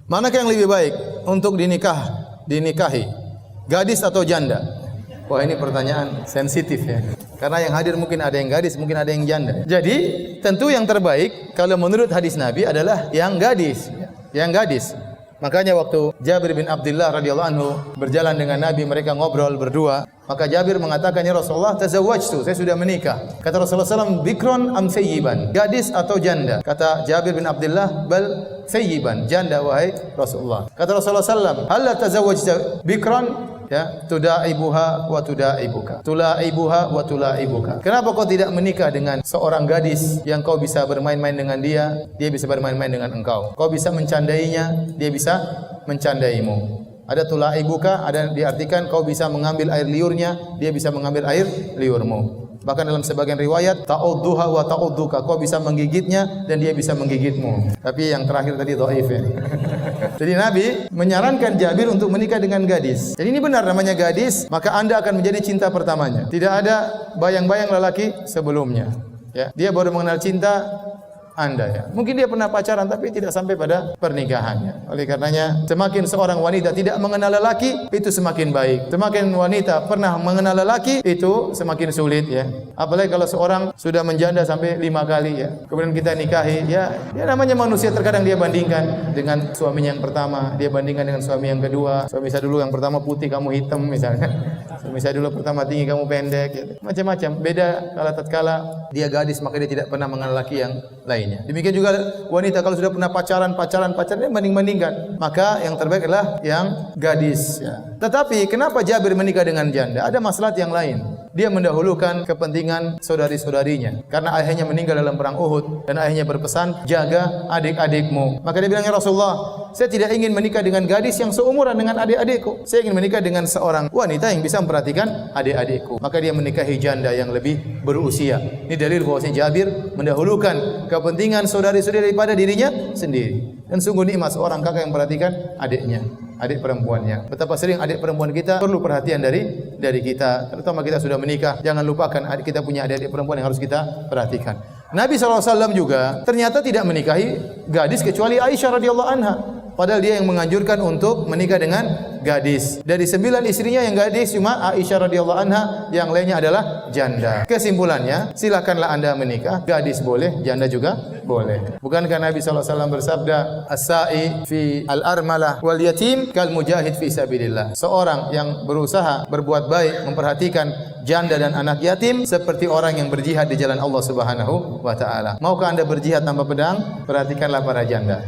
Manakah yang lebih baik untuk dinikahi? Gadis atau janda? Wah, ini pertanyaan sensitif ya. Karena yang hadir mungkin ada yang gadis, mungkin ada yang janda. Jadi, tentu yang terbaik kalau menurut hadis Nabi adalah yang gadis. Yang gadis. Makanya waktu Jabir bin Abdullah radhiyallahu anhu berjalan dengan Nabi, mereka ngobrol berdua. Maka Jabir mengatakan, "Ya Rasulullah, tazawwajtu, saya sudah menikah." Kata Rasulullah SAW, "Bikron am sayyiban?" Gadis atau janda? Kata Jabir bin Abdullah, "Bal sayyiban." Janda wahai Rasulullah. Kata Rasulullah SAW, "Hal tazawwajta bikron?" Ya, tudaibuha wa tudaibuka. Tulaibuha wa tulaibuka. Kenapa kau tidak menikah dengan seorang gadis yang kau bisa bermain-main dengan dia, dia bisa bermain-main dengan engkau. Kau bisa mencandainya, dia bisa mencandaimu. Ada tulaibuka, ada diartikan kau bisa mengambil air liurnya, dia bisa mengambil air liurmu. Bahkan dalam sebagian riwayat, ta'udduha wa ta'udduka, kau bisa menggigitnya dan dia bisa menggigitmu. Tapi yang terakhir tadi dhaif ya. Jadi Nabi menyarankan Jabir untuk menikah dengan gadis. Jadi ini benar, namanya gadis, maka Anda akan menjadi cinta pertamanya. Tidak ada bayang-bayang lelaki sebelumnya. Ya, dia baru mengenal cinta Anda ya. Mungkin dia pernah pacaran tapi tidak sampai pada pernikahannya. Oleh karenanya, semakin seorang wanita tidak mengenal lelaki, itu semakin baik. Semakin wanita pernah mengenal lelaki, itu semakin sulit ya. Apalagi kalau seorang sudah menjanda sampai 5 kali ya. Kemudian kita nikahi, ya namanya manusia, terkadang dia bandingkan dengan suaminya yang pertama, dia bandingkan dengan suami yang kedua. Suami saya dulu yang pertama putih, kamu hitam misalnya. Suami saya dulu pertama tinggi, kamu pendek gitu. Macam-macam. Beda kalau tatkala dia gadis, maka dia tidak pernah mengenal laki yang lain. Demikian juga wanita kalau sudah pernah pacaran dia banding-bandingkan. Maka yang terbaik adalah yang gadis ya. Tetapi kenapa Jabir menikah dengan janda? Ada maslahat yang lain. Dia mendahulukan kepentingan saudari-saudarinya karena ayahnya meninggal dalam perang Uhud dan ayahnya berpesan, "Jaga adik-adikmu." Maka dia bilang, "Ya Rasulullah, saya tidak ingin menikah dengan gadis yang seumuran dengan adik-adikku. Saya ingin menikah dengan seorang wanita yang bisa memperhatikan adik-adikku." Maka dia menikahi janda yang lebih berusia. Ini dalil bahwasanya Jabir mendahulukan kepentingan saudari-saudari daripada dirinya sendiri. Dan sungguh nikmat seorang kakak yang memperhatikan adiknya, adik perempuannya. Betapa sering adik perempuan kita perlu perhatian dari kita. Terutama kita sudah menikah, jangan lupakan kita punya adik-adik perempuan yang harus kita perhatikan. Nabi SAW juga ternyata tidak menikahi gadis kecuali Aisyah radhiyallahu anha. Padahal dia yang menganjurkan untuk menikah dengan gadis. Dari 9 istrinya yang gadis cuma Aisyah radhiyallahu anha, yang lainnya adalah janda. Kesimpulannya, silakanlah Anda menikah, gadis boleh, janda juga boleh. Bukankah Nabi SAW bersabda, "As-sa'i fi al-armalah wal yatim kal mujahid fi sabilillah." Seorang yang berusaha berbuat baik, memperhatikan janda dan anak yatim seperti orang yang berjihad di jalan Allah Subhanahu wa taala. Maukah Anda berjihad tanpa pedang? Perhatikanlah para janda.